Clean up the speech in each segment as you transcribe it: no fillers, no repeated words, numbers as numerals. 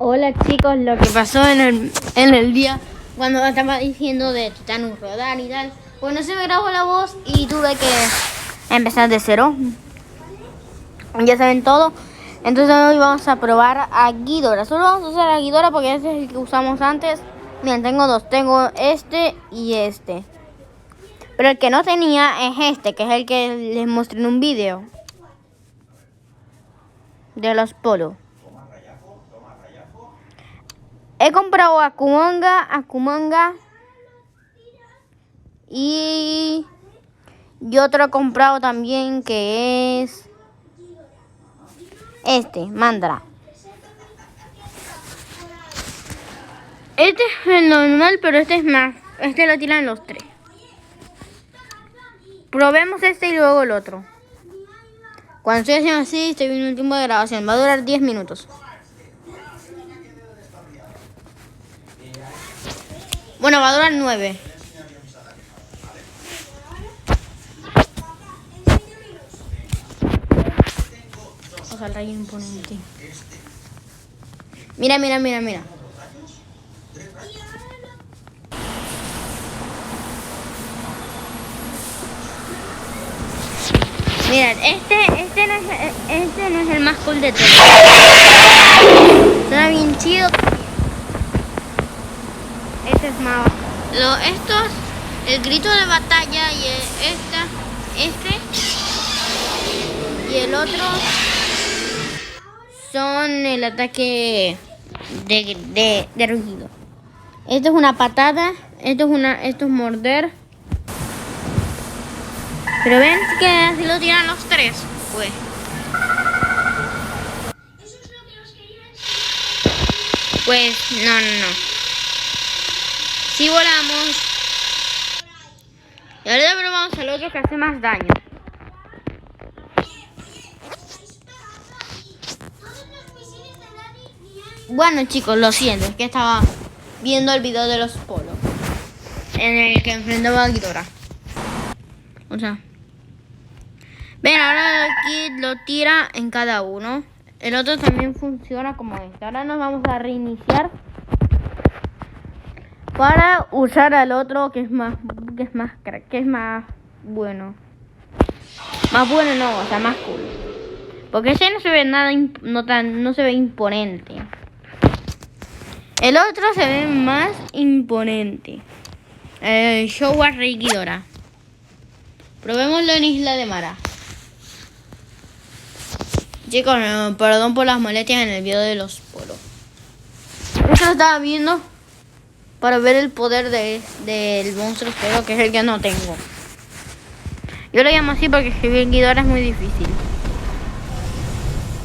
Hola chicos, lo que pasó en el día cuando estaba diciendo de Titanus rodar y tal, pues no se me grabó la voz y tuve que empezar de cero. Ya saben todo. Entonces hoy vamos a probar a Ghidorah. Solo vamos a usar a Ghidorah porque ese es el que usamos antes. Miren, tengo dos, tengo este y este. Pero el que no tenía es este, que es el que les mostré en un video de los polos. He comprado a Kumonga y otro he comprado también que es este, Mandra. Este es el normal, pero este es más, este lo tiran los tres. Probemos este y luego el otro. Cuando estoy haciendo así, estoy viendo un tiempo de grabación, va a durar 10 minutos. Bueno, va a durar 9. O sea, el rayo imponente. Mira. Mirad, este no es el más cool de todos. Suena bien chido. Este es más... el grito de batalla y este y el otro son el ataque de rugido. Esto es una patada, esto es morder. Pero ven que así lo tiran los tres, pues. Pues no. Si volamos. Y ahora probamos al otro que hace más daño. Bueno chicos, lo siento, es que estaba viendo el video de los polos en el que enfrentaba a Ghidorah. O sea, ven, ahora aquí lo tira en cada uno. El otro también funciona como este. Ahora nos vamos a reiniciar para usar al otro que es más bueno. Más bueno no, o sea, más cool. Porque ese no se ve nada, no se ve imponente. El otro se ve más imponente. Showa Rey Ghidorah. Probémoslo en Isla de Mara. Chicos, perdón por las molestias en el video de los polos. Esto lo estaba viendo para ver el poder del monstruo feo, que es el que no tengo. Yo lo llamo así porque escribir Ghidorah es muy difícil.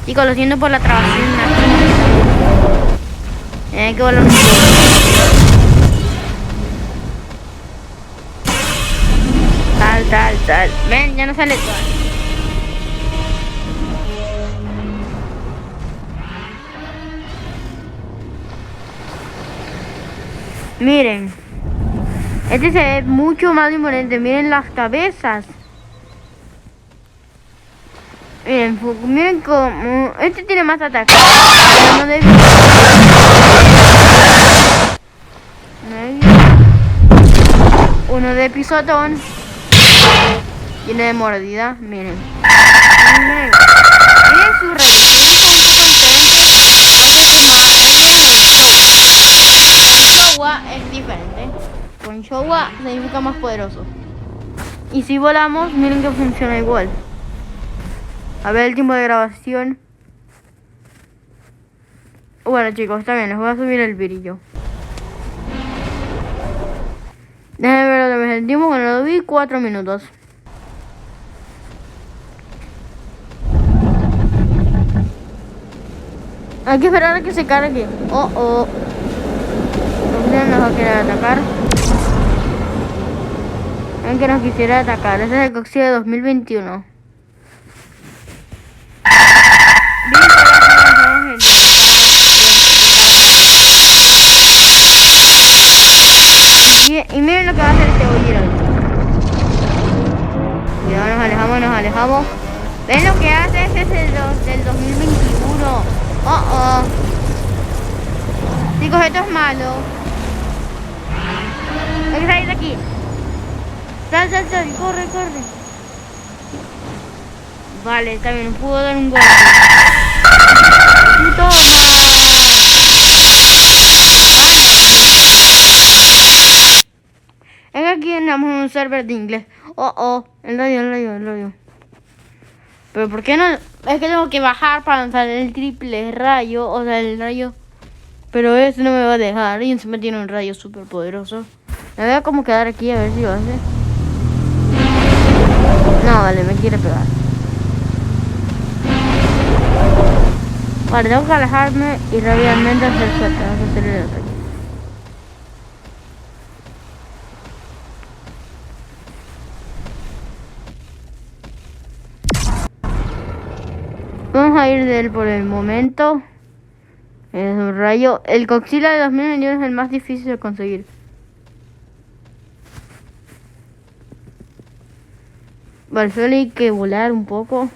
Chicos, lo siento por la trabajina. Hay que volar un poco. Sal. Ven, ya no sale todo. Miren. Este se ve mucho más imponente. Miren las cabezas. Miren cómo... Este tiene más ataque. Uno de pisotón. Lleno de mordida. Miren su Showa es diferente. Con Showa significa más poderoso. Y si volamos, miren que funciona igual. A ver el tiempo de grabación. Bueno chicos, está bien, les voy a subir el brillo. Déjenme ver otra vez el tiempo, cuando lo vi, 4 minutos. Hay que esperar a que se cargue. Oh. Nos va a querer atacar. Ven que nos quisiera atacar. Ese es el Coxie de 2021. Y miren lo que va a hacer este Gojira. Cuidado, nos alejamos. ¿Ven lo que hace? Ese es el del 2021. Chicos, esto es malo. Hay que salir de aquí. Sal, corre. Vale, está bien, puedo dar un golpe. ¡Toma! Es que aquí andamos en un server de inglés. El rayo. Pero ¿por qué no? Es que tengo que bajar para lanzar el triple rayo, o sea, el rayo. Pero eso no me va a dejar. Y encima tiene un rayo súper poderoso. Me voy a como quedar aquí a ver si lo hace. No, vale, me quiere pegar. Vale, tengo que alejarme y rápidamente hacer el ataque. Vamos a ir de él por el momento. Es un rayo. El Godzilla de 2000 millones es el más difícil de conseguir. Vale, solo hay que volar un poco.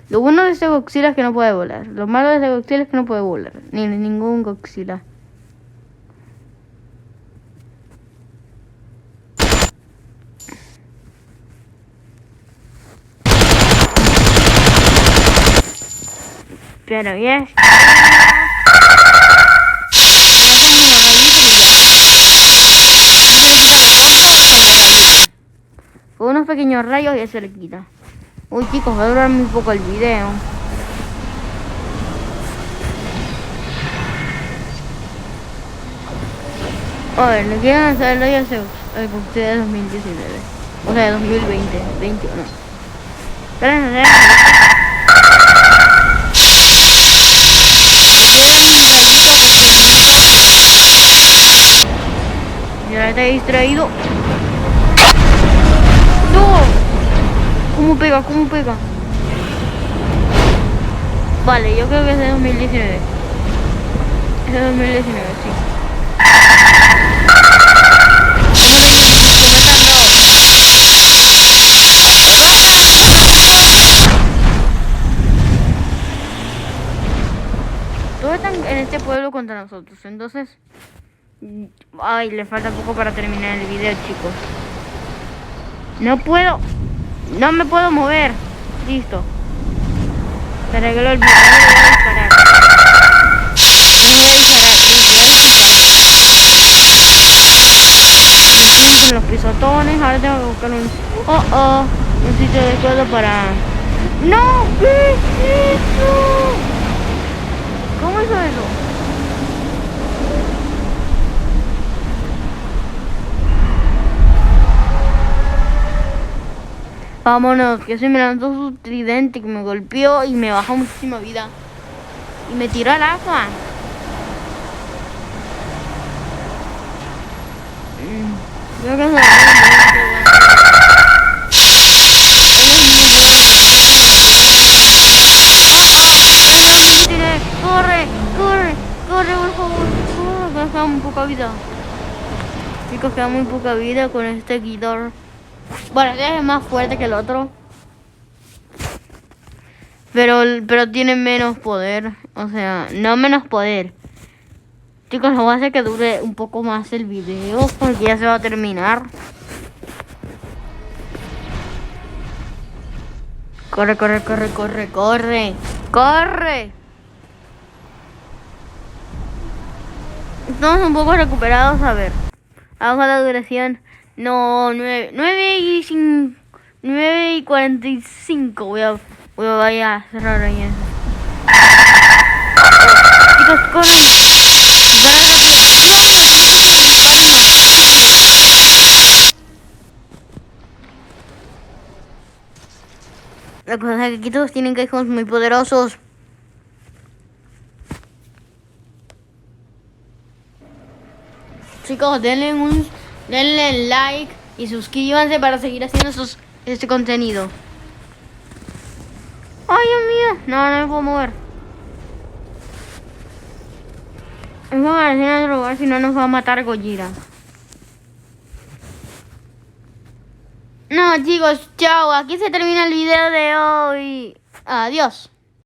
Lo bueno de este Godzilla es que no puede volar. Lo malo de este Godzilla es que no puede volar. Ni ningún Godzilla. Pero ya está. Con unos pequeños rayos ya se le quita. Uy, chicos, va a durar muy poco el video. A ver, le quieren lanzar el rayo a Zeus, el Godzilla de 2019. O sea, de 2020, 21. Esperen, ya está distraído. ¡No! ¿Cómo pega? Vale, yo creo que es de 2019. Es de 2019, sí. Todos están en este pueblo contra nosotros, entonces... Ay, le falta poco para terminar el video, chicos. No me puedo mover. Listo. Se arregló el video. Voy a disparar. Con los pisotones. Ahora tengo que buscar un sitio de acuerdo para... ¡No! ¿Qué es eso? ¿Cómo hizo eso? Vámonos, que se me lanzó su tridente que me golpeó y me bajó muchísima vida. Y me tiró al agua. Creo que se corre, por favor. Nos queda muy poca vida. Chicos, queda muy poca vida con este Ghidorah. Bueno, este es más fuerte que el otro. Pero tiene menos poder. O sea, no menos poder. Chicos, lo voy a hacer que dure un poco más el video porque ya se va a terminar. Corre. Estamos un poco recuperados, a ver. Vamos a la duración. No, 9:45. Voy a cerrar ahí eso. Chicos, corren. La cosa es que aquí todos tienen hijos muy poderosos. Chicos, denle like y suscríbanse para seguir haciendo este contenido. Ay, Dios mío. No me puedo mover. Vamos a ir a otro lugar, si no nos va a matar Gojira. No, chicos, chao. Aquí se termina el video de hoy. Adiós.